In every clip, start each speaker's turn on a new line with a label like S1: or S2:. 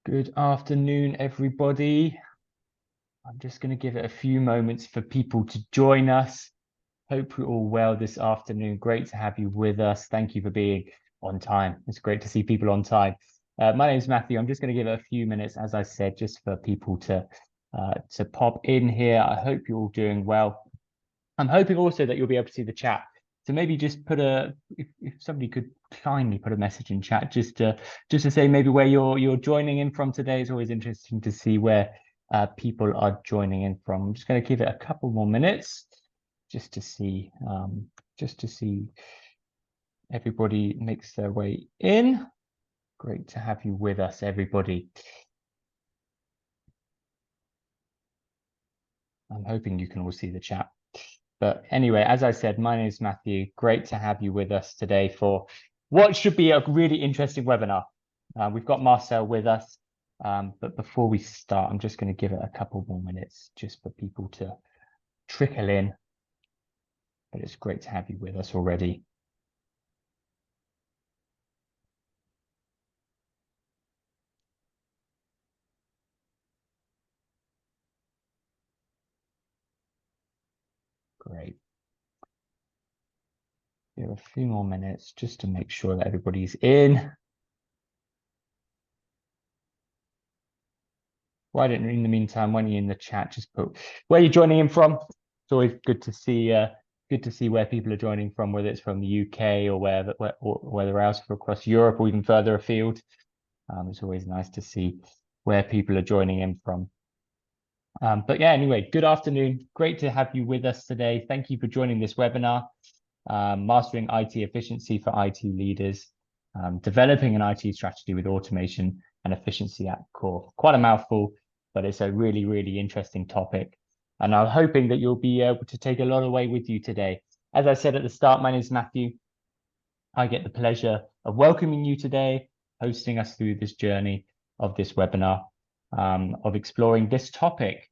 S1: Good afternoon, everybody. I'm just going to give it a few moments for people to join us. Hope you're all well this afternoon. Great to have you with us. Thank you for being on time. It's great to see people on time. My name is Matthew. I'm just going to give it a few minutes, as I said, just for people to pop in here. I hope you're all doing well. I'm hoping also that you'll be able to see the chat. So maybe just put if somebody could kindly put a message in chat just to say maybe where you're joining in from today. It's always interesting to see where people are joining in from. I'm just going to give it a couple more minutes just to see everybody makes their way in. Great to have you with us, everybody. I'm hoping you can all see the chat. But anyway, as I said, my name is Matthew. Great to have you with us today for what should be a really interesting webinar. We've got Marcel with us, but before we start, I'm just going to give it a couple more minutes just for people to trickle in. But it's great to have you with us already. Great. Give a few more minutes just to make sure that everybody's in. Why don't you, in the meantime, when you're in the chat, just put where you're joining in from. It's always good to see where people are joining from, whether it's from the UK or whether else across Europe or even further afield. It's always nice to see where people are joining in from. But yeah, anyway, good afternoon. Great to have you with us today. Thank you for joining this webinar, Mastering IT Efficiency for IT Leaders, Developing an IT Strategy with Automation and Efficiency at Core. Quite a mouthful, but it's a really, really interesting topic. And I'm hoping that you'll be able to take a lot away with you today. As I said at the start, my name is Matthew. I get the pleasure of welcoming you today, hosting us through this journey of this webinar, of exploring this topic.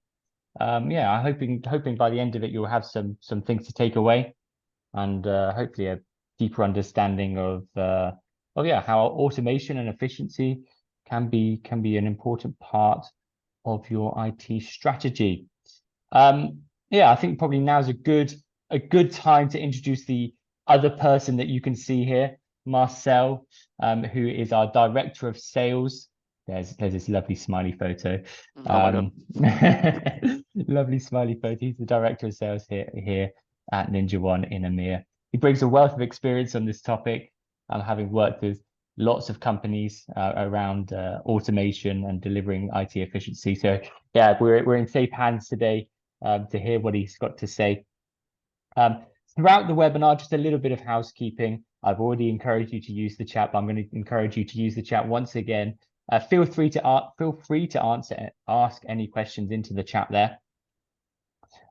S1: Yeah, I'm hoping by the end of it, you'll have some things to take away and hopefully a deeper understanding of how automation and efficiency can be an important part of your IT strategy. Yeah, I think probably now's a good time to introduce the other person that you can see here, Marcel, who is our Director of Sales. There's this lovely smiley photo. Lovely smiley photo. He's the Director of Sales here at NinjaOne in EMEA. He brings a wealth of experience on this topic, having worked with lots of companies around automation and delivering IT efficiency. So yeah, we're in safe hands today to hear what he's got to say. Throughout the webinar, just a little bit of housekeeping. I've already encouraged you to use the chat, but I'm going to encourage you to use the chat once again. Feel free to ask any questions into the chat there.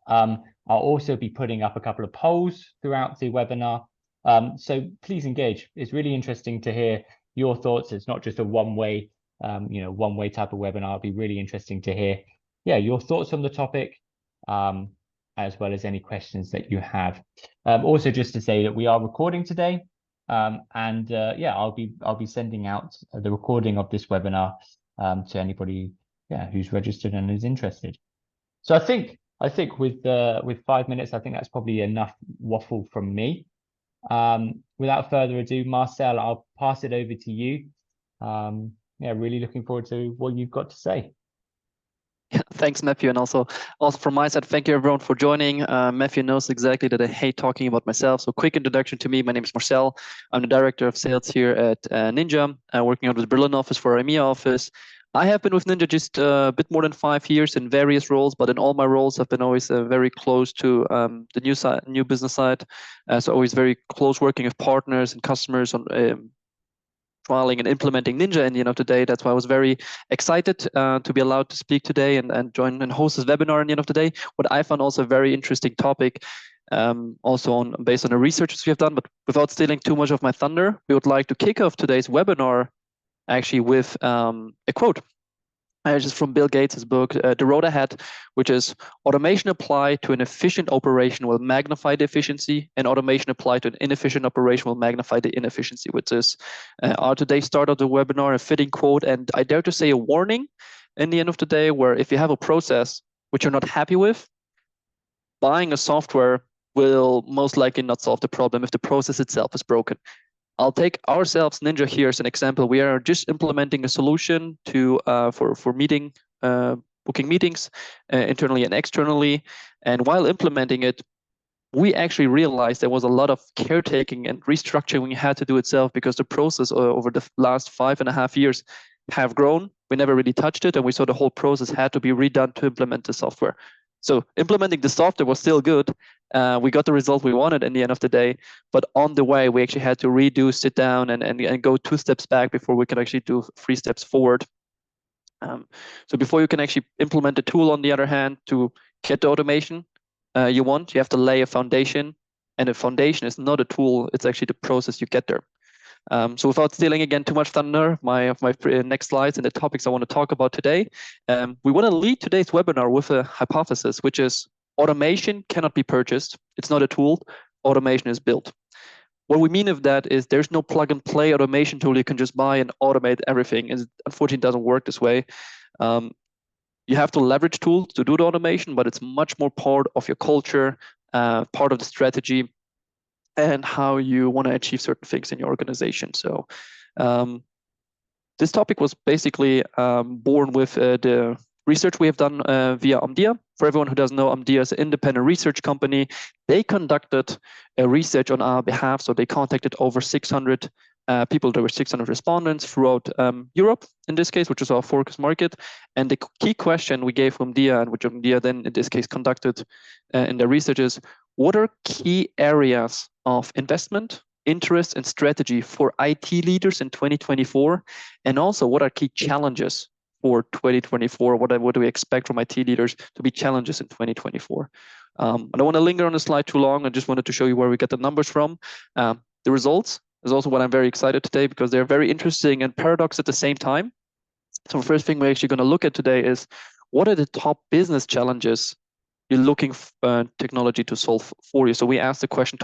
S1: I'll also be putting up a couple of polls throughout the webinar. So please engage. It's really interesting to hear your thoughts. It's not just a one-way type of webinar. It'll be really interesting to hear, your thoughts on the topic, as well as any questions that you have. Also, just to say that we are recording today, I'll be sending out the recording of this webinar to anybody, who's registered and is interested. So I think with 5 minutes, I think that's probably enough waffle from me. Without further ado, Marcel, I'll pass it over to you. Really looking forward to what you've got to say.
S2: Thanks, Matthew, and also from my side, thank you everyone for joining. Matthew knows exactly that I hate talking about myself, so quick introduction to me. My name is Marcel. I'm the Director of Sales here at Ninja, working out with the Berlin office for our EMEA office. I have been with Ninja just a bit more than 5 years in various roles, but in all my roles, I've been always very close to the new business side. So always very close working with partners and customers on trialing and implementing Ninja in the end of the day. That's why I was very excited to be allowed to speak today and join and host this webinar in the end of the day. What I found also a very interesting topic, also based on the research we have done, but without stealing too much of my thunder, we would like to kick off today's webinar actually with a quote. just from Bill Gates' book, The Road Ahead, which is automation applied to an efficient operation will magnify the efficiency, and automation applied to an inefficient operation will magnify the inefficiency, which is our today's start of the webinar, a fitting quote, and I dare to say a warning in the end of the day, where if you have a process which you're not happy with, buying a software will most likely not solve the problem if the process itself is broken. I'll take ourselves, Ninja, here as an example. We are just implementing a solution to for meeting booking meetings internally and externally. And while implementing it, we actually realized there was a lot of caretaking and restructuring we had to do itself because the process over the last 5.5 years have grown. We never really touched it, and we saw the whole process had to be redone to implement the software. So implementing the software was still good. We got the result we wanted in the end of the day, but on the way, we actually had to redo, sit down, and go 2 steps back before we could actually do 3 steps forward. So before you can actually implement the tool, on the other hand, to get the automation you want, you have to lay a foundation, and a foundation is not a tool, it's actually the process you get there. So without stealing again too much thunder, my next slides and the topics I want to talk about today, we want to lead today's webinar with a hypothesis, which is automation cannot be purchased. It's not a tool. Automation is built. What we mean of that is there's no plug and play automation tool you can just buy and automate everything. It unfortunately doesn't work this way. You have to leverage tools to do the automation, but it's much more part of your culture, part of the strategy, and how you want to achieve certain things in your organization. So this topic was basically born with the research we have done via Omdia. For everyone who doesn't know, Omdia is an independent research company. They conducted a research on our behalf. So they contacted over 600 people. There were 600 respondents throughout Europe, in this case, which is our focus market. And the key question we gave Omdia, and which Omdia then, in this case, conducted in their research is, what are key areas of investment, interest, and strategy for IT leaders in 2024? And also, what are key challenges for 2024? What do we expect from IT leaders to be challenges in 2024? I don't want to linger on the slide too long. I just wanted to show you where we get the numbers from. The results is also what I'm very excited today, because they're very interesting and paradox at the same time. So the first thing we're actually going to look at today is, what are the top business challenges you're looking for technology to solve for you? So we asked the question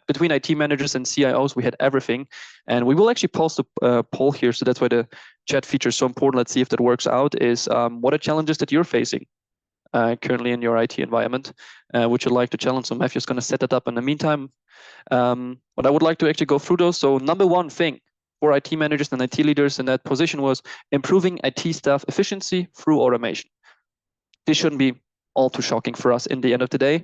S2: between IT managers and CIOs, we had everything. And we will actually post a poll here. So that's why the chat feature is so important. Let's see if that works out. Is what are challenges that you're facing currently in your IT environment, which you'd like to challenge? So Matthew's going to set that up in the meantime. But I would like to actually go through those. So number one thing for IT managers and IT leaders in that position was improving IT staff efficiency through automation. This shouldn't be all too shocking for us in the end of the day.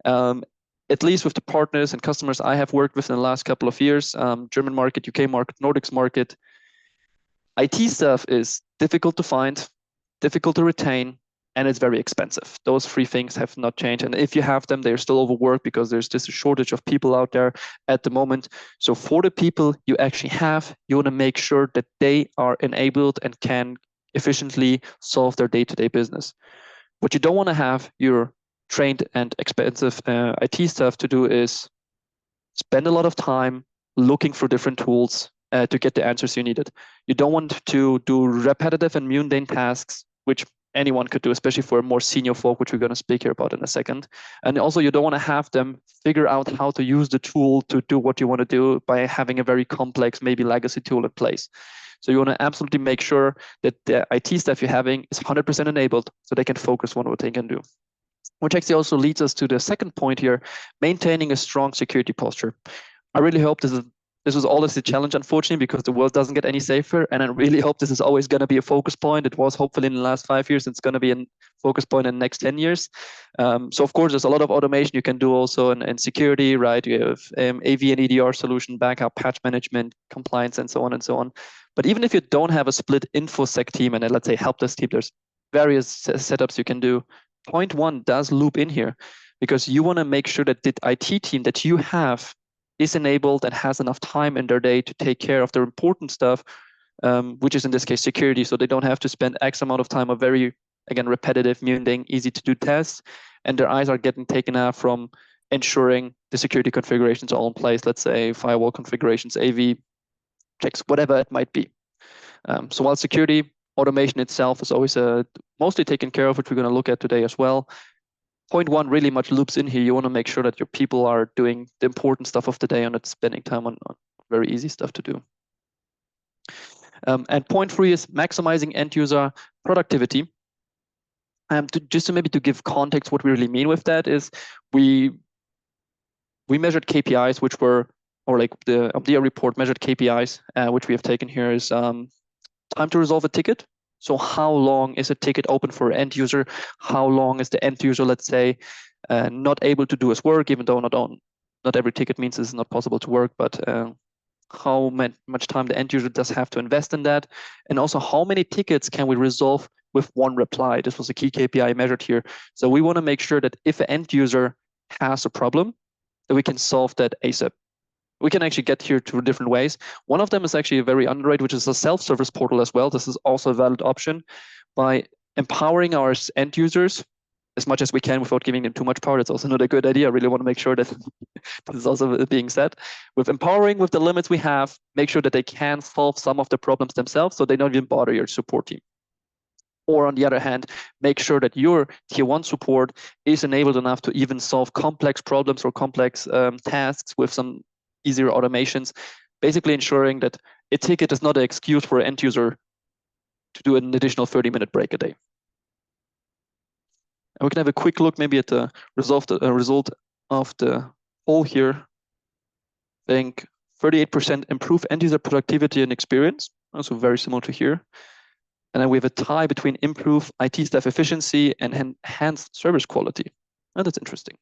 S2: At least with the partners and customers I have worked with in the last couple of years, German market, UK market, Nordics market, IT staff is difficult to find, difficult to retain, and it's very expensive. Those 3 things have not changed. And if you have them, they're still overworked because there's just a shortage of people out there at the moment. So for the people you actually have, you want to make sure that they are enabled and can efficiently solve their day-to-day business. What you don't want to have your trained and expensive IT staff to do is spend a lot of time looking for different tools to get the answers you needed. You don't want to do repetitive and mundane tasks, which anyone could do, especially for more senior folk, which we're going to speak here about in a second. And also, you don't want to have them figure out how to use the tool to do what you want to do by having a very complex, maybe legacy tool in place. So you want to absolutely make sure that the IT staff you're having is 100% enabled so they can focus on what they can do. Which actually also leads us to the second point here, maintaining a strong security posture. I really hope this was always a challenge, unfortunately, because the world doesn't get any safer. And I really hope this is always going to be a focus point. It was hopefully in the last 5 years. It's going to be a focus point in the next 10 years. So of course, there's a lot of automation you can do also in security, right? You have AV and EDR solution, backup, patch management, compliance, and so on and so on. But even if you don't have a split InfoSec team and let's say help desk team, there's various setups you can do. Point one does loop in here, because you want to make sure that the IT team that you have is enabled and has enough time in their day to take care of their important stuff, which is in this case security. So they don't have to spend X amount of time on very, again, repetitive, mundane, easy to do tests, and their eyes are getting taken out from ensuring the security configurations are all in place. Let's say firewall configurations, AV checks, whatever it might be. So while security automation itself is always mostly taken care of, which we're going to look at today as well. Point one really much loops in here. You want to make sure that your people are doing the important stuff of the day and not spending time on very easy stuff to do. And point three is maximizing end user productivity. Just to maybe to give context, what we really mean with that is we measured KPIs, which were, or like the Omdia report measured KPIs, which we have taken here is time to resolve a ticket. So how long is a ticket open for an end user? How long is the end user, let's say, not able to do his work, even though not every ticket means it's not possible to work, but how much time the end user does have to invest in that, and also how many tickets can we resolve with one reply. This was a key KPI measured here. So we want to make sure that if an end user has a problem, that we can solve that ASAP. We can actually get here two different ways. One of them is actually a very underrated, which is a self-service portal as well. This is also a valid option. By empowering our end users as much as we can without giving them too much power, it's also not a good idea. I really want to make sure that this is also being said. With empowering with the limits we have, make sure that they can solve some of the problems themselves so they don't even bother your support team. Or on the other hand, make sure that your tier one support is enabled enough to even solve complex problems or complex tasks with some easier automations, basically ensuring that a ticket is not an excuse for an end user to do an additional 30-minute break a day. And we can have a quick look maybe at the result of the poll here. I think 38% improve end user productivity and experience, also very similar to here. And then we have a tie between improve IT staff efficiency and enhanced service quality. And that's interesting.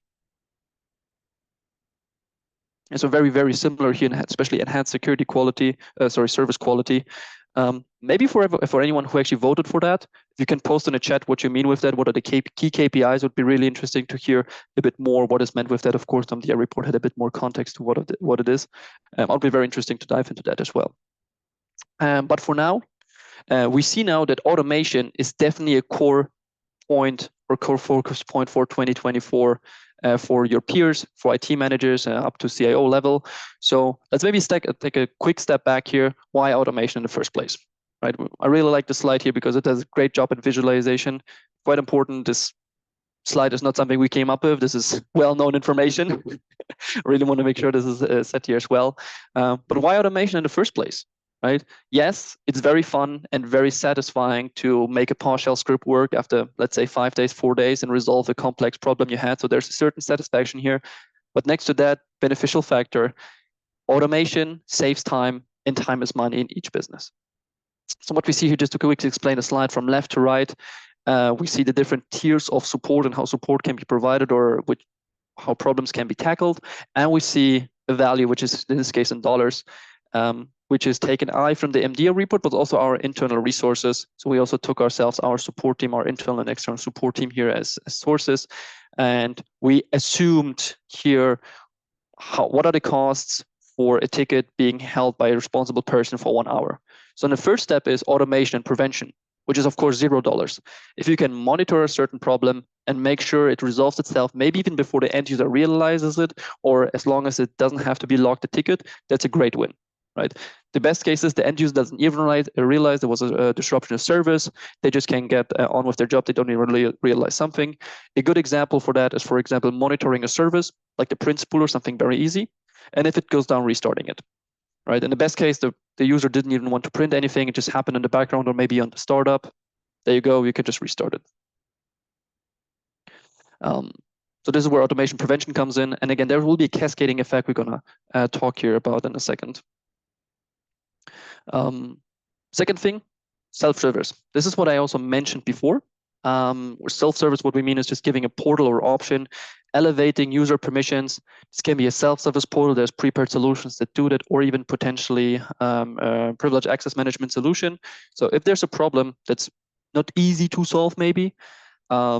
S2: And so very, very similar here, especially enhanced security quality, service quality. Maybe for anyone who actually voted for that, if you can post in the chat what you mean with that, what are the key KPIs, would be really interesting to hear a bit more what is meant with that. Of course, the report had a bit more context to what it is. It'll be very interesting to dive into that as well. But for now, we see now that automation is definitely a core point or core focus point for 2024 for your peers, for IT managers up to CIO level. So let's maybe take a quick step back here. Why automation in the first place? Right. I really like the slide here because it does a great job at visualization. Quite important. This slide is not something we came up with. This is well-known information. I really want to make sure this is set here as well. But why automation in the first place? Right? Yes, it's very fun and very satisfying to make a PowerShell script work after, let's say, 5 days, 4 days, and resolve a complex problem you had. So there's a certain satisfaction here. But next to that beneficial factor, automation saves time, and time is money in each business. So what we see here, just to quickly explain the slide from left to right, we see the different tiers of support and how support can be provided or how problems can be tackled. And we see a value, which is in this case in dollars, which is taken from the MDA report, but also our internal resources. So we also took ourselves, our support team, our internal and external support team here as sources. And we assumed here, what are the costs for a ticket being held by a responsible person for 1 hour? So the first step is automation and prevention, which is of course $0. If you can monitor a certain problem and make sure it resolves itself, maybe even before the end user realizes it, or as long as it doesn't have to be logged a ticket, that's a great win. Right. The best case is the end user doesn't even realize there was a disruption of service. They just can't get on with their job. They don't even really realize something. A good example for that is, for example, monitoring a service like the print spool or something very easy. And if it goes down, restarting it. Right. In the best case, the user didn't even want to print anything. It just happened in the background or maybe on the startup. There you go. You can just restart it. So this is where automation prevention comes in. And again, there will be a cascading effect we're going to talk here about in a second. Second thing, self-service. This is what I also mentioned before. Self-service, what we mean is just giving a portal or option, elevating user permissions. This can be a self-service portal. There's prepared solutions that do that, or even potentially privileged access management solution. So if there's a problem that's not easy to solve, maybe, or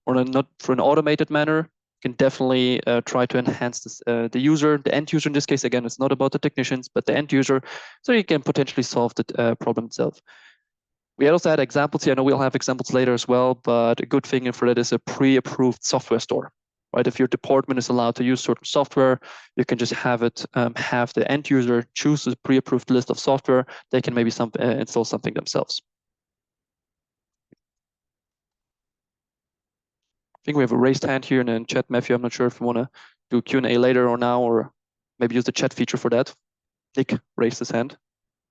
S2: not for an automated manner, can definitely try to enhance this, the user, the end user in this case. Again, it's not about the technicians, but the end user, so you can potentially solve the problem itself. We also had examples here. I know we'll have examples later as well, but a good thing for that is a pre-approved software store. Right? If your department is allowed to use certain software, you can just have it have the end user choose a pre-approved list of software. They can maybe install something themselves. think we have a raised hand here in the chat, Matthew. I'm not sure if you want to do Q&A later or now, or maybe use the chat feature for that. Nick raised his hand.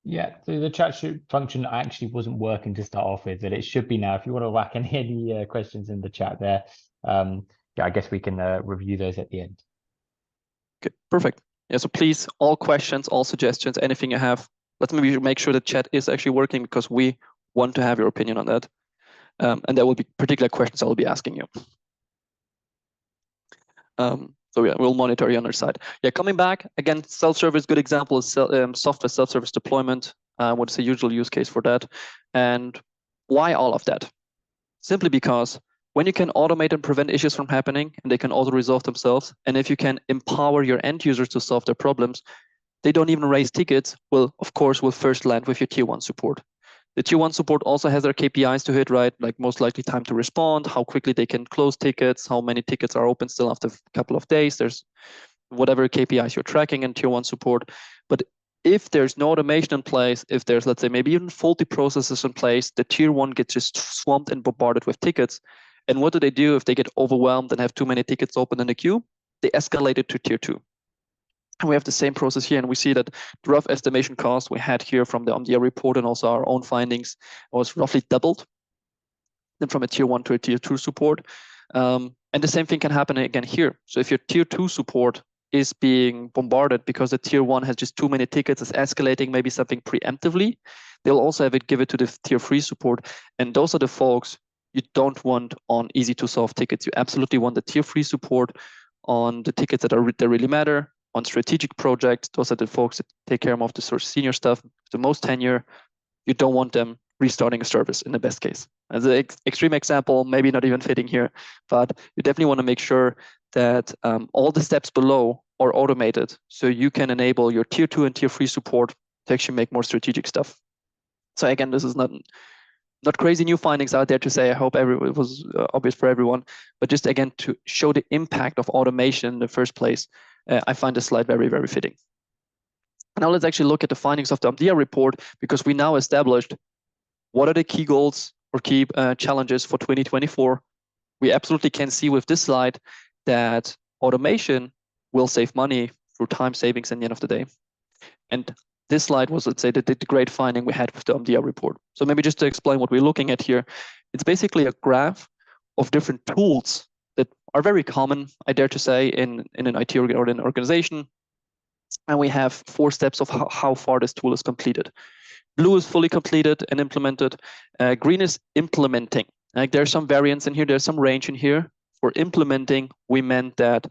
S1: Yeah, so the chat function actually wasn't working to start off with, but it should be now. If you want to whack any questions in the chat there, yeah, I guess we can review those at the end.
S2: Okay, perfect. Yeah, so please, all questions, all suggestions, anything you have, let's maybe make sure the chat is actually working, because we want to have your opinion on that. And there will be particular questions I will be asking you. So yeah, we'll monitor you on our side. Yeah, coming back, again, self-service, good example is software self-service deployment. What's the usual use case for that? And why all of that? Simply because when you can automate and prevent issues from happening, and they can auto-resolve themselves, and if you can empower your end users to solve their problems, they don't even raise tickets, well, of course, will first land with your tier 1 support. The tier 1 support also has their KPIs to hit, right? Like most likely time to respond, how quickly they can close tickets, how many tickets are open still after a couple of days. There's whatever KPIs you're tracking in tier 1 support. But if there's no automation in place, if there's, let's say, maybe even faulty processes in place, the tier 1 gets just swamped and bombarded with tickets. And what do if they get overwhelmed and have too many tickets open in the queue? They escalate it to tier 2. And we have the same process here, and we see that the rough estimation cost we had here from the Omdia report and also our own findings was roughly doubled then from a tier 1 to a tier 2 support. And the same thing can happen again here. So if your tier 2 support is being bombarded because the tier 1 has just too many tickets, is escalating maybe something preemptively, they'll also give it to the tier 3 support. And those are the folks you don't want on easy to solve tickets. You absolutely want the tier 3 support on the tickets that really matter. On strategic projects, those are the folks that take care of the sort of senior stuff, the most tenure. You don't want them restarting a service in the best case. As an extreme example, maybe not even fitting here, but you definitely want to make sure that all the steps below are automated, so you can enable your tier 2 and tier 3 support to actually make more strategic stuff. So again, this is not crazy new findings out there to say. I hope it was obvious for everyone, but just again to show the impact of automation in the first place. I find this slide very, very fitting. Now let's actually look at the findings of the Omdia report, because we now established what are the key goals or key challenges for 2024. We absolutely can see with this slide that automation will save money through time savings at the end of the day. And this slide was, let's say, the great finding we had with the Omdia report. So maybe just to explain what we're looking at here, it's basically a graph of different tools that are very common, I dare to say, in an IT or an organization. And we have 4 steps of how far this tool is completed. Blue is fully completed and implemented. Green is implementing. Like there's some variance in here, there's some range in here. For implementing, we meant that,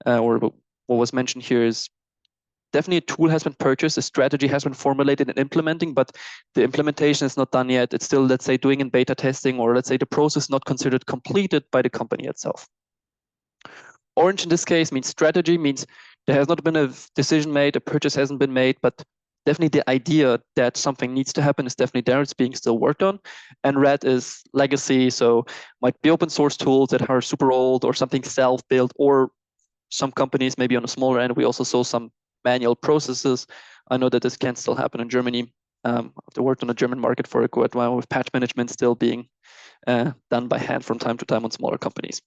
S2: or what was mentioned here is definitely a tool has been purchased, a strategy has been formulated and implementing, but the implementation is not done yet. It's still, let's say, doing in beta testing, or let's say the process not considered completed by the company itself. Orange in this case means strategy, means there has not been a decision made, a purchase hasn't been made, but definitely the idea that something needs to happen is definitely there. It's being still worked on. And red is legacy, so might be open source tools that are super old or something self-built, or some companies maybe on a smaller end. We also saw some manual processes. I know that this can still happen in Germany. I've worked on the German market for a quite while, with patch management still being done by hand from time to time on smaller companies.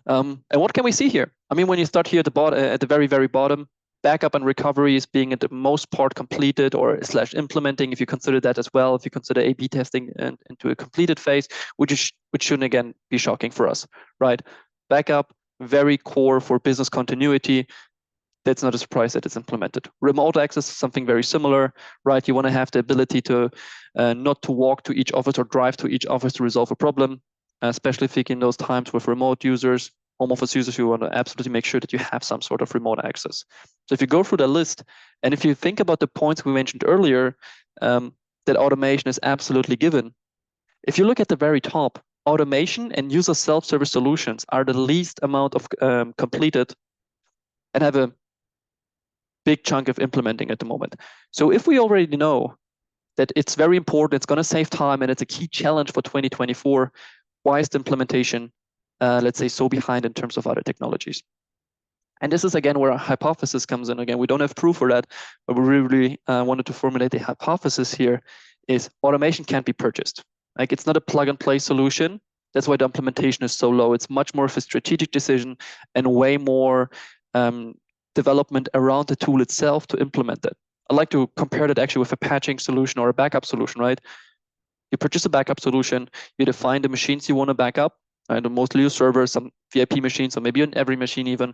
S2: And what can we see here? I mean, when you start here at the bottom, at the very, very bottom, backup and recovery is being at the most part completed or / implementing, if you consider that as well, if you consider A/B testing into a completed phase, which shouldn't again be shocking for us, right? Backup, very core for business continuity. That's not a surprise that it's implemented. Remote access is something very similar, right? You want to have the ability to not to walk to each office or drive to each office to resolve a problem, especially thinking those times with remote users, home office users. You want to absolutely make sure that you have some sort of remote access. So if you go through the list, and if you think about the points we mentioned earlier, that automation is absolutely given. If you look at the very top, automation and user self-service solutions are the least amount of completed and have a big chunk of implementing at the moment. So if we already know that it's very important, it's going to save time, and it's a key challenge for 2024, why is the implementation, let's say, so behind in terms of other technologies? And this is, again, where our hypothesis comes in. Again, we don't have proof for that, but we really wanted to formulate the hypothesis here is automation can't be purchased. Like, it's not a plug-and-play solution. That's why the implementation is so low. It's much more of a strategic decision and way more development around the tool itself to implement it. I like to compare that actually with a patching solution or a backup solution, right? You purchase a backup solution, you define the machines you want to back up, and mostly your servers, some VIP machines, or maybe on every machine even.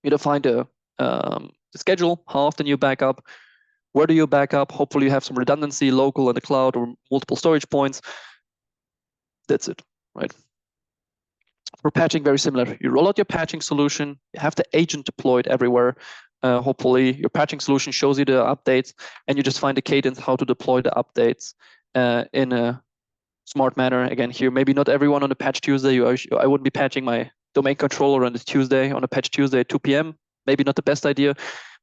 S2: You define the schedule, how often you back up, where do you back up? Hopefully you have some redundancy local in the cloud or multiple storage points. That's it, right? For patching, very similar. You roll out your patching solution, you have the agent deployed everywhere. Hopefully your patching solution shows you the updates, and you just find a cadence how to deploy the updates in a smart manner. Again, here, maybe not everyone on a patch Tuesday. I wouldn't be patching my domain controller on a patch Tuesday at 2 p.m. Maybe not the best idea,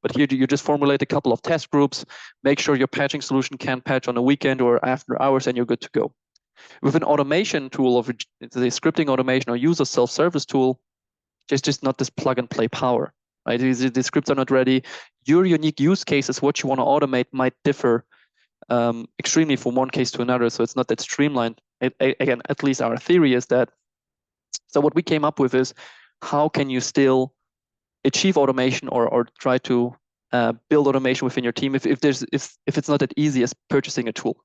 S2: but here you just formulate a couple of test groups, make sure your patching solution can patch on a weekend or after hours, and you're good to go. With an automation tool of the scripting automation or user self-service tool, just not this plug and play power, right? The scripts are not ready. Your unique use cases, what you want to automate, might differ extremely from one case to another. So it's not that streamlined. Again, at least our theory is that. So what we came up with is, how can you still achieve automation or try to build automation within your team if it's not that easy as purchasing a tool?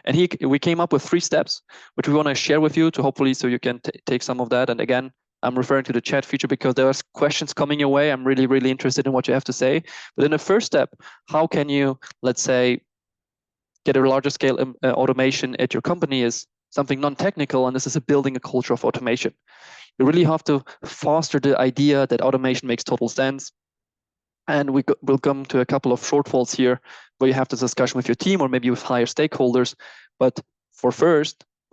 S2: And we came up with 3 steps, which we want to share with you to hopefully so you can take some of that. And again, I'm referring to the chat feature because there are questions coming your way. I'm really, really interested in what you have to say. But in the first step, how can you, let's say, get a larger scale automation at your company is something non-technical, and this is building a culture of automation. You really have to foster the idea that automation makes total sense. And we'll come to a couple of shortfalls here where you have this discussion with your team or maybe with higher stakeholders. But for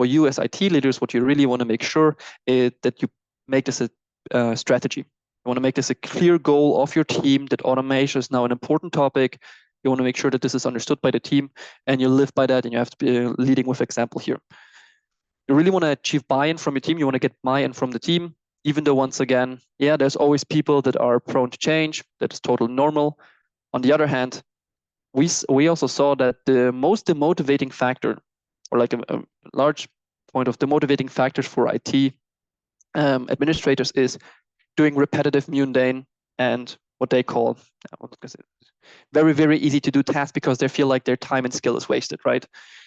S2: you as IT leaders, what you really want to make sure is that you make this a strategy. You want to make this a clear goal of your team that automation is now an important topic. You want to make sure that this is understood by the team and you live by that, and you have to be leading with example here. You really want to achieve buy-in from your team. You want to get buy-in from the team, even though once again, yeah, there's always people that are prone to change. That is totally normal. On the other hand, we also saw that the most demotivating factor, or like a large point of the motivating factors for IT administrators is doing repetitive, mundane, and what they call very, very easy to do tasks because they feel like their time and skill is wasted, right?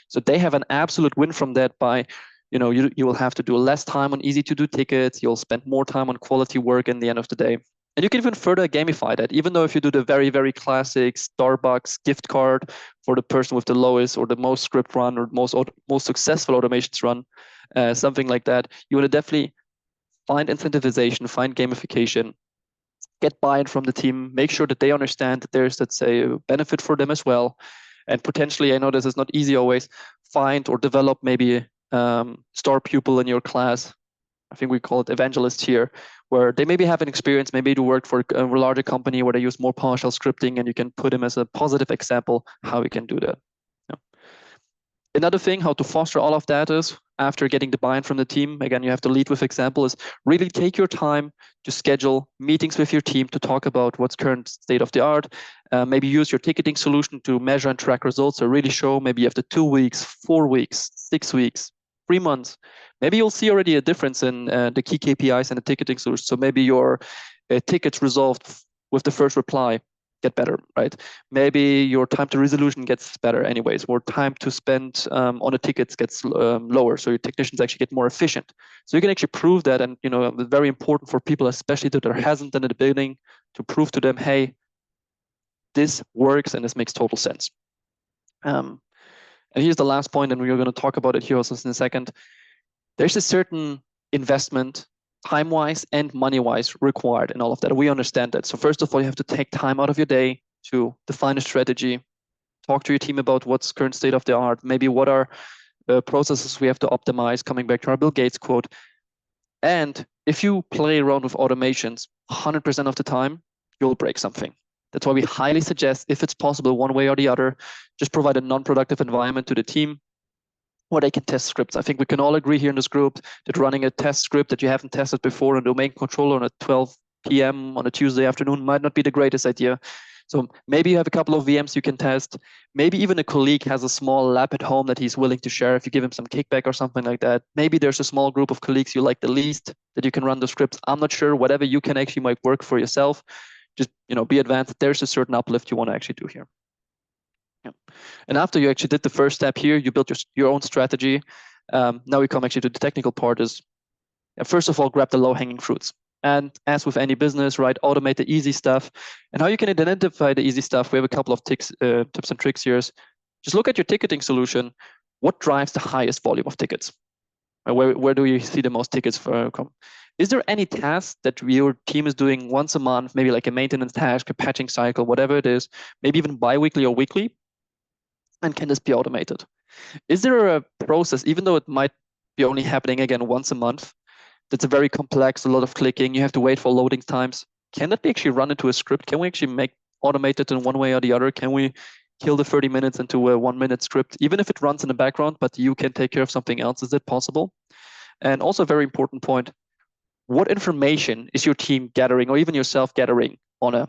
S2: So they have an absolute win from that by, you will have to do less time on easy to do tickets. You'll spend more time on quality work in the end of the day. And you can even further gamify that, even though if you do the very, very classic Starbucks gift card for the person with the lowest or the most script run or most successful automations run, something like that, you want to definitely find incentivization, find gamification, get buy-in from the team, make sure that they understand that there's, let's say, a benefit for them as well. And potentially, I know this is not easy always, find or develop maybe star pupil in your class. I think we call it evangelist here, where they maybe have an experience, maybe they work for a larger company where they use more PowerShell scripting, and you can put them as a positive example how we can do that. Yeah. Another thing, how to foster all of that is, after getting the buy-in from the team, again, you have to lead with example, is really take your time to schedule meetings with your team to talk about what's current state of the art. Maybe use your ticketing solution to measure and track results, or really show maybe after 2 weeks, 4 weeks, 6 weeks, 3 months. Maybe you'll see already a difference in the key KPIs and the ticketing solution. So maybe your tickets resolved with the first reply get better, right? Maybe your time to resolution gets better anyways, or time to spend on the tickets gets lower. So your technicians actually get more efficient. So you can actually prove that, and it's very important for people, especially that are hesitant in the beginning, to prove to them, hey, this works and this makes total sense. And here's the last point, and we're going to talk about it here also in a second. There's a certain investment, time-wise and money-wise, required in all of that. We understand that. So first of all, you have to take time out of your day to define a strategy, talk to your team about what's current state of the art, maybe what are processes we have to optimize, coming back to our Bill Gates quote. And if you play around with automations 100% of the time, you'll break something. That's why we highly suggest, if it's possible, one way or the other, just provide a non-productive environment to the team where they can test scripts. I think we can all agree here in this group that running a test script that you haven't tested before in domain controller on a 12 p.m. on a Tuesday afternoon might not be the greatest idea. So maybe you have a couple of VMs you can test. Maybe even a colleague has a small lab at home that he's willing to share if you give him some kickback or something like that. Maybe there's a small group of colleagues you like the least that you can run the scripts. I'm not sure. Whatever you can actually make work for yourself, just be advanced. There's a certain uplift you want to actually do here. Yeah. And after you actually did the first step here, you built your own strategy. Now we come actually to the technical part is, first of all, grab the low-hanging fruits. And as with any business, right, automate the easy stuff. And how you can identify the easy stuff, we have a couple of tips and tricks here. Just look at your ticketing solution. What drives the highest volume of tickets? Where do you see the most tickets come? Is there any task that your team is doing once a month, maybe like a maintenance task, a patching cycle, whatever it is, maybe even bi-weekly or weekly? And can this be automated? Is there a process, even though it might be only happening again once a month, that's a very complex, a lot of clicking, you have to wait for loading times. Can that be actually run into a script? Can we actually make automate it in one way or the other? Can we kill the 30 minutes into a 1-minute script, even if it runs in the background, but you can take care of something else? Is it possible? And also a very important point, what information is your team gathering or even yourself gathering on a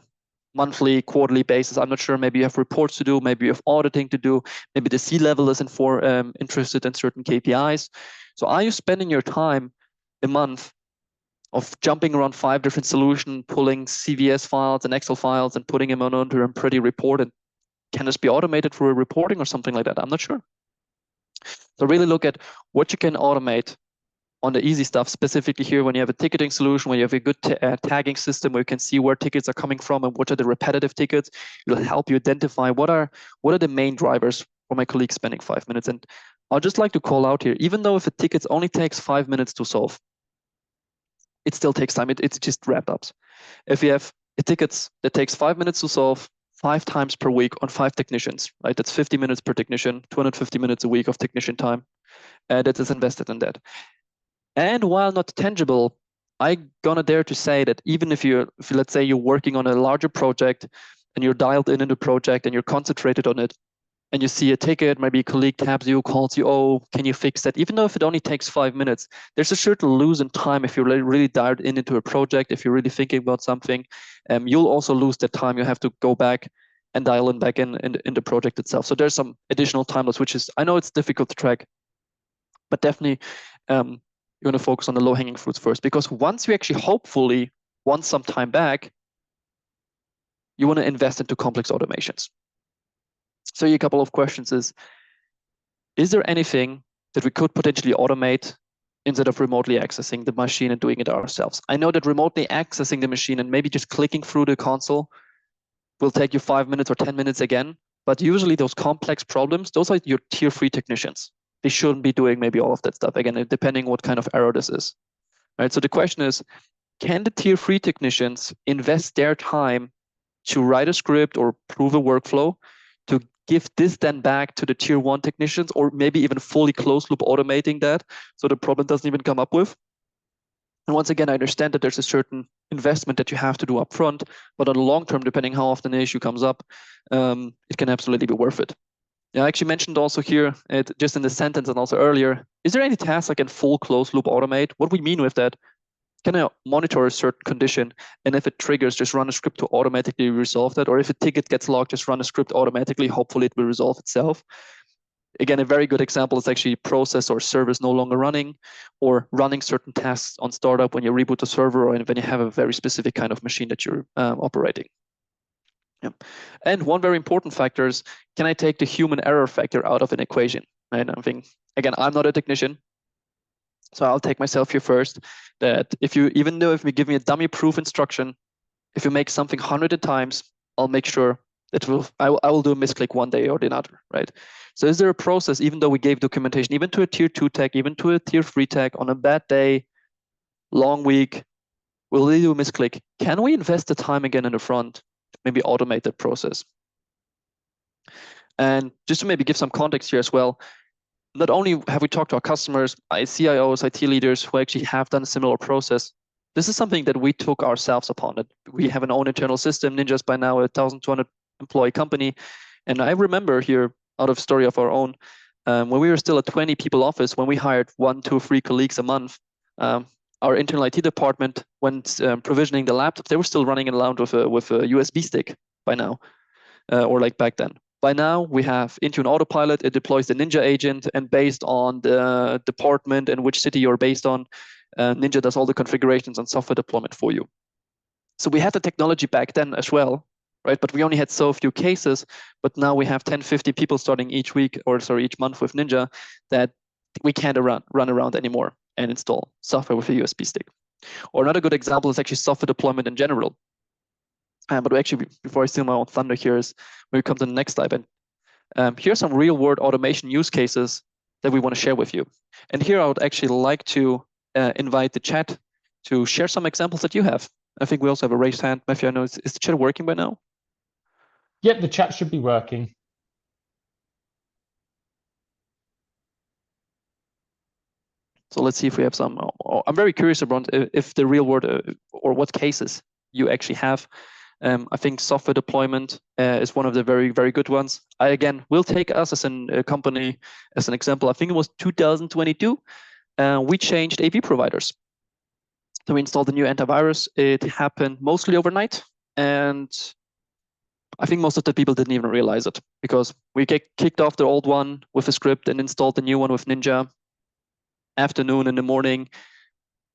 S2: monthly, quarterly basis? I'm not sure. Maybe you have reports to do, maybe you have auditing to do, maybe the C-level is interested in certain KPIs. So are you spending your time a month of jumping around 5 different solutions, pulling CVS files and Excel files and putting them onto a pretty report? And can this be automated through a reporting or something like that? I'm not sure. So really look at what you can automate on the easy stuff, specifically here when you have a ticketing solution, when you have a good tagging system where you can see where tickets are coming from and what are the repetitive tickets. It'll help you identify what are the main drivers for my colleagues spending 5 minutes. And I'd just like to call out here, even though if a ticket only takes 5 minutes to solve, it still takes time. It's just wrap ups. If you have a ticket that takes 5 minutes to solve 5 times per week on 5 technicians, right? That's 50 minutes per technician, 250 minutes a week of technician time that is invested in that. And while not tangible, I'm gonna dare to say that even if let's say you're working on a larger project and you're dialed in the project and you're concentrated on it, and you see a ticket, maybe a colleague tabs you, calls you, oh, can you fix that? Even though if it only takes 5 minutes, there's a certain lose in time if you're really dialed into a project, if you're really thinking about something, you'll also lose that time. You have to go back and dial in back in the project itself. So there's some additional time loss, which is, I know it's difficult to track, but definitely you want to focus on the low-hanging fruits first, because once you actually hopefully want some time back, you want to invest into complex automations. So a couple of questions is there anything that we could potentially automate instead of remotely accessing the machine and doing it ourselves? I know that remotely accessing the machine and maybe just clicking through the console will take you 5 minutes or 10 minutes again, but usually those complex problems, those are your tier 3 technicians. They shouldn't be doing maybe all of that stuff, again, depending what kind of error this is. Right? So the question is, can the tier 3 technicians invest their time to write a script or prove a workflow to give this then back to the tier 1 technicians, or maybe even fully closed loop automating that so the problem doesn't even come up with? And once again, I understand that there's a certain investment that you have to do up front, but on the long term, depending how often the issue comes up, it can absolutely be worth it. Yeah, I actually mentioned also here, just in the sentence and also earlier, is there any task I can full closed loop automate? What we mean with that, can I monitor a certain condition, and if it triggers, just run a script to automatically resolve that? Or if a ticket gets logged, just run a script automatically, hopefully it will resolve itself. Again, a very good example is actually process or service no longer running, or running certain tasks on startup when you reboot the server, or when you have a very specific kind of machine that you're operating. Yeah. And one very important factor is, can I take the human error factor out of an equation? Right? I think, again, I'm not a technician, so I'll take myself here first, that even though if you give me a dummy proof instruction, if you make something 100 times, I'll make sure that I will do a misclick one day or the other, right? So is there a process, even though we gave documentation, even to a tier 2 tech, even to a tier 3 tech, on a bad day, long week, will they do a misclick? Can we invest the time again in the front to maybe automate that process? And just to maybe give some context here as well, not only have we talked to our customers, CIOs, IT leaders who actually have done a similar process, this is something that we took ourselves upon. It. We have an own internal system. Ninja is by now a 1,200 employee company. And I remember here, out of story of our own, when we were still a 20 people office, when we hired 1, 2, 3 colleagues a month, our internal IT department, when provisioning the laptop, they were still running it around with a USB stick. by now, or like back then. By now, we have Intune Autopilot. It deploys the Ninja agent, and based on the department and which city you're based on, Ninja does all the configurations and software deployment for you. So we had the technology back then as well, right? But we only had so few cases. But now we have 10, 50 people starting each week, or sorry, each month with Ninja, that we can't run around anymore and install software with a USB stick. Or another good example is actually software deployment in general. But actually, before I steal my own thunder here, is when we come to the next slide. And here are some real-world automation use cases that we want to share with you. And here I would actually like to invite the chat to share some examples that you have. I think we also have a raised hand. Matthew, I know, is the chat working by now?
S1: Yep, the chat should be working.
S2: So let's see if we have some. I'm very curious about if the real world or what cases you actually have. I think software deployment is one of the very, very good ones. I, again, will take us as a company as an example. I think it was 2022. We changed AV providers. So we installed the new antivirus. It happened mostly overnight. And I think most of the people didn't even realize it, because we get kicked off the old one with a script and installed the new one with Ninja. Afternoon, in the morning,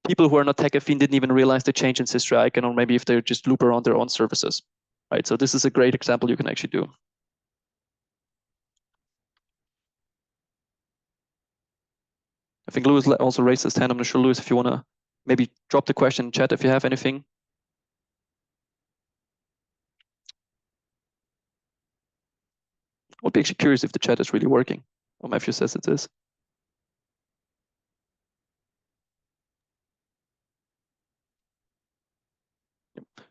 S2: people who are not tech-affine didn't even realize the change in history icon, or maybe if they just loop around their own services, right? So this is a great example you can actually do. I think Louis also raised his hand. I'm not sure, Louis, if you want to maybe drop the question in chat if you have anything. I'd be actually curious if the chat is really working. Or Matthew says it is.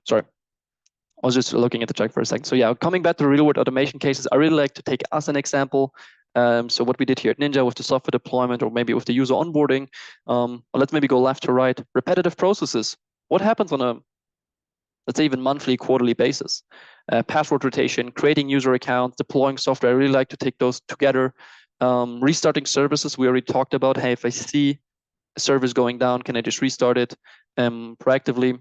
S2: Sorry. I was just looking at the chat for a second. So yeah, coming back to real-world automation cases, I really like to take us an example. So what we did here at Ninja with the software deployment, or maybe with the user onboarding. Let's maybe go left to right. Repetitive processes. What happens on a, let's say, even monthly, quarterly basis? Password rotation, creating user accounts, deploying software. I really like to take those together. Restarting services. We already talked about, hey, if I see a service going down, can I just restart it proactively?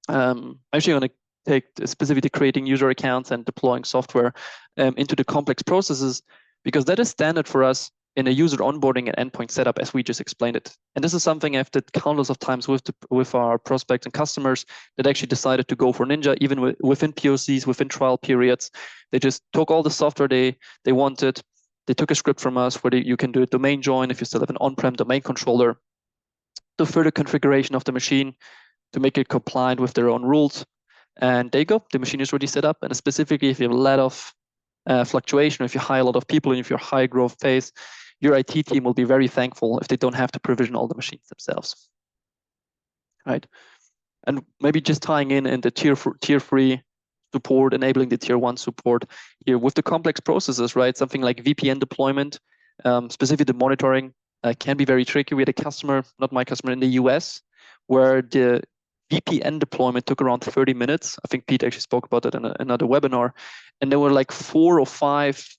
S2: I'm actually going to take specifically creating user accounts and deploying software into the complex processes, because that is standard for us in a user onboarding and endpoint setup, as we just explained it. And this is something I've did countless of times with our prospects and customers that actually decided to go for Ninja, even within POCs, within trial periods. They just took all the software they wanted. They took a script from us where you can do a domain join if you still have an on-prem domain controller, to further configuration of the machine to make it compliant with their own rules. And there you go, the machine is already set up. And specifically, if you have a lot of fluctuation, if you hire a lot of people, and if you're high growth phase, your IT team will be very thankful if they don't have to provision all the machines themselves, right? And maybe just tying in the tier 3 support, enabling the tier 1 support here with the complex processes, right? Something like VPN deployment, specifically the monitoring can be very tricky. We had a customer, not my customer, in the US, where the VPN deployment took around 30 minutes. I think Pete actually spoke about that in another webinar. And there were like 4 or 5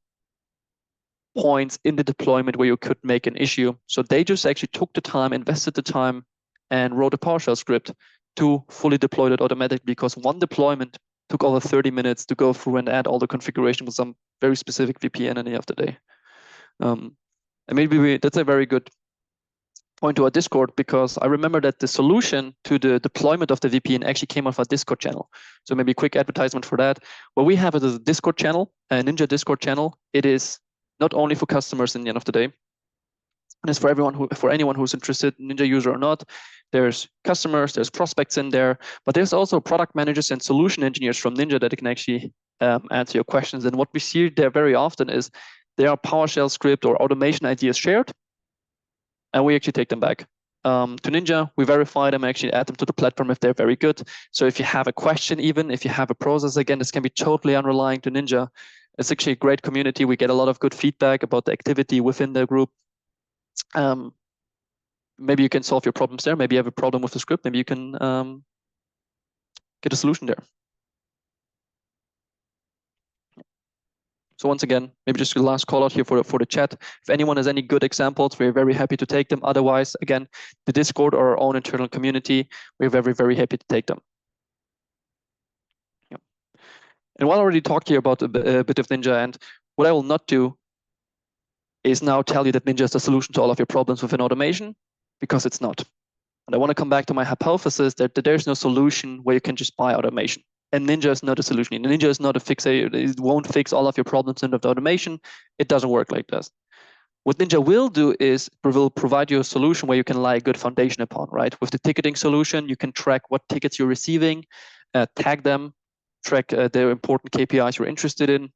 S2: points in the deployment where you could make an issue. So they just actually took the time, invested the time, and wrote a PowerShell script to fully deploy it automatically, because one deployment took over 30 minutes to go through and add all the configuration with some very specific VPN at the end of the day. And maybe that's a very good point to our Discord, because I remember that the solution to the deployment of the VPN actually came off our Discord channel. So maybe a quick advertisement for that. What we have is a Discord channel, a Ninja Discord channel. It is not only for customers in the end of the day, and it's for everyone for anyone who's interested, Ninja user or not. There's customers, there's prospects in there, but there's also product managers and solution engineers from Ninja that can actually answer your questions. And what we see there very often is there are PowerShell script or automation ideas shared, and we actually take them back to Ninja. We verify them, actually add them to the platform if they're very good. So if you have a question, even if you have a process, again, this can be totally unrelying to Ninja. It's actually a great community. We get a lot of good feedback about the activity within the group. Maybe you can solve your problems there. Maybe you have a problem with the script. Maybe you can get a solution there. So once again, maybe just the last call out here for the chat. If anyone has any good examples, we're very happy to take them. Otherwise, again, the Discord or our own internal community, we're very, very happy to take them. And while I already talked here about a bit of Ninja, and what I will not do is now tell you that Ninja is the solution to all of your problems within automation, because it's not. And I want to come back to my hypothesis that there's no solution where you can just buy automation. And Ninja is not a solution. Ninja is not a fixator. It won't fix all of your problems in the automation. It doesn't work like this. What Ninja will do is it will provide you a solution where you can lay a good foundation upon, right? With the ticketing solution, you can track what tickets you're receiving, tag them, track the important KPIs you're interested in.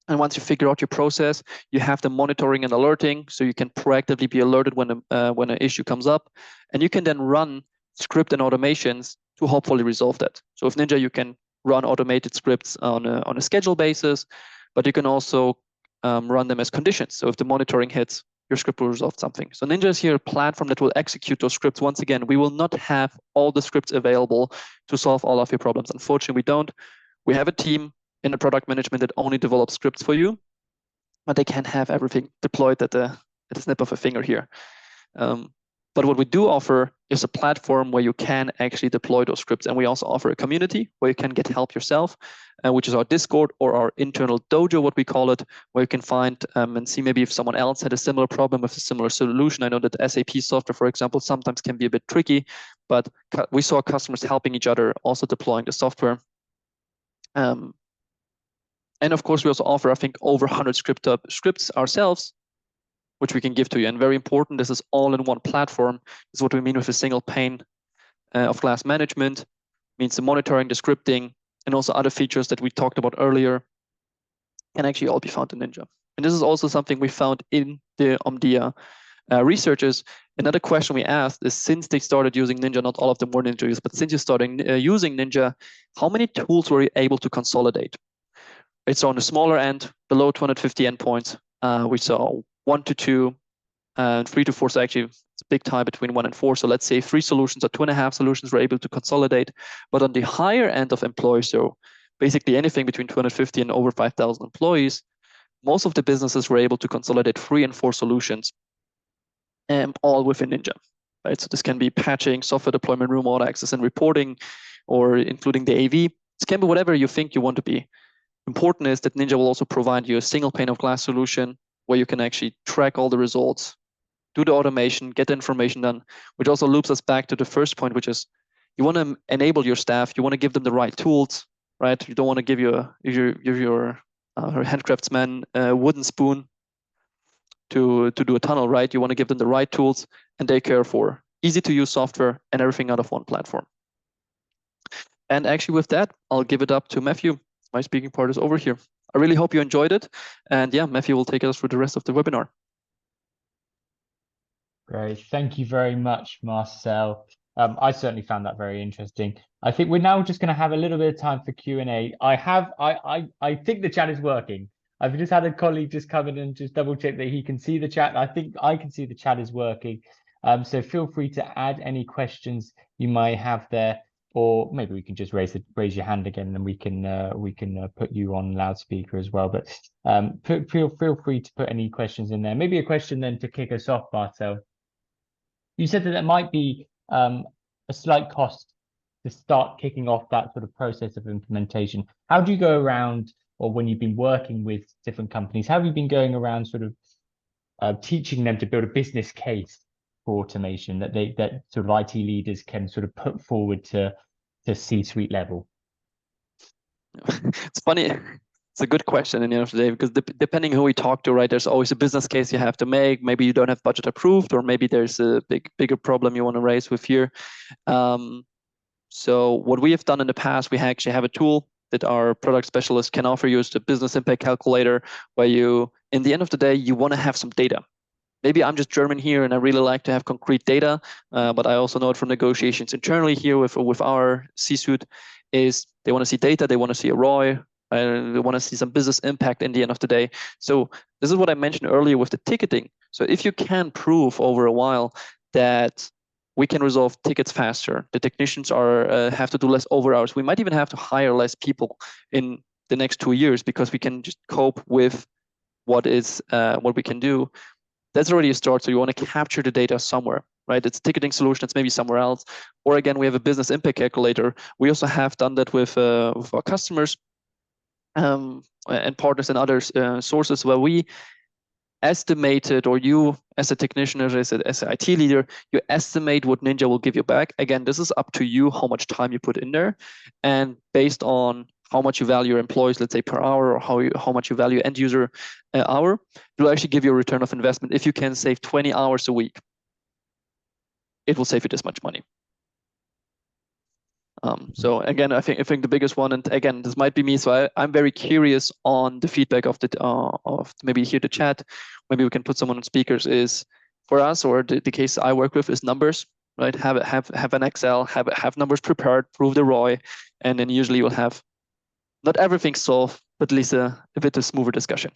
S2: And once you figure out your process, you have the monitoring and alerting, so you can proactively be alerted when an issue comes up. And you can then run script and automations to hopefully resolve that. So with Ninja, you can run automated scripts on a schedule basis, but you can also run them as conditions. So if the monitoring hits, your script will resolve something. So Ninja is here a platform that will execute those scripts. Once again, we will not have all the scripts available to solve all of your problems. Unfortunately, we don't. We have a team in the product management that only develops scripts for you, but they can't have everything deployed at the snap of a finger here. But what we do offer is a platform where you can actually deploy those scripts. And we also offer a community where you can get help yourself, which is our Discord or our internal dojo, what we call it, where you can find and see maybe if someone else had a similar problem with a similar solution. I know that SAP software, for example, sometimes can be a bit tricky, but we saw customers helping each other, also deploying the software. And of course, we also offer, I think, over 100 scripts ourselves, which we can give to you. And very important, this is all in one platform. This is what we mean with a single pane of glass management. It means the monitoring, the scripting, and also other features that we talked about earlier can actually all be found in Ninja. And this is also something we found in the Omdia researchers. Another question we asked is, since they started using Ninja, not all of them were Ninja users, but since you started using Ninja, how many tools were you able to consolidate? It's on the smaller end, below 250 endpoints. We saw 1 to 2, 3 to 4. So actually, it's a big tie between 1 and 4. So let's say 3 solutions or 2.5 solutions were able to consolidate. But on the higher end of employees, so basically anything between 250 and over 5,000 employees, most of the businesses were able to consolidate 3 and 4 solutions, all within Ninja. Right? So this can be patching, software deployment, remote access, and reporting, or including the AV. This can be whatever you think you want to be. Important is that Ninja will also provide you a single pane of glass solution where you can actually track all the results, do the automation, get the information done, which also loops us back to the first point, which is you want to enable your staff, you want to give them the right tools, right? You don't want to give your handcraftsman a wooden spoon to do a tunnel, right? You want to give them the right tools, and they care for easy to use software and everything out of one platform. And actually with that, I'll give it up to Matthew. My speaking part is over here. I really hope you enjoyed it. And yeah, Matthew will take us through the rest of the webinar.
S1: Great. Thank you very much, Marcel. I certainly found that very interesting. I think we're now just going to have a little bit of time for Q&A. I think the chat is working. I've just had a colleague just come in and just double check that he can see the chat. I think I can see the chat is working. So feel free to add any questions you might have there. Or maybe we can just raise your hand again, and we can put you on loudspeaker as well. But feel free to put any questions in there. Maybe a question then to kick us off, Marcel. You said that there might be a slight cost to start kicking off that sort of process of implementation. How do you go around, or when you've been working with different companies, how have you been going around sort of teaching them to build a business case for automation that sort of IT leaders can sort of put forward to C-suite level?
S2: It's funny. It's a good question in the end of the day, because depending who we talk to, right, there's always a business case you have to make. Maybe you don't have budget approved, or maybe there's a bigger problem you want to raise with here. So what we have done in the past, we actually have a tool that our product specialists can offer you, is the business impact calculator, where you, in the end of the day, you want to have some data. Maybe I'm just German here and I really like to have concrete data, but I also know it from negotiations internally here with our C-suite, is they want to see data, they want to see a ROI, they want to see some business impact in the end of the day. So this is what I mentioned earlier with the ticketing. So if you can prove over a while that we can resolve tickets faster, the technicians have to do less over hours, we might even have to hire less people in the next 2 years because we can just cope with what we can do. That's already a start. So you want to capture the data somewhere, right? It's a ticketing solution. It's maybe somewhere else. Or again, we have a business impact calculator. We also have done that with our customers. and partners and other sources where we estimated, or you as a technician, as an IT leader, you estimate what Ninja will give you back. Again, this is up to you how much time you put in there, and based on how much you value your employees, let's say per hour, or how much you value end user hour, it will actually give you a return of investment. If you can save 20 hours a week, it will save you this much money. So again, I think the biggest one, and again, this might be me, so I'm very curious on the feedback of maybe here the chat. Maybe we can put someone on speakers. Is for us, or the case I work with, is numbers, right? Have an Excel, have numbers prepared, prove the ROI, and then usually you'll have not everything solved, but at least a bit of smoother discussion.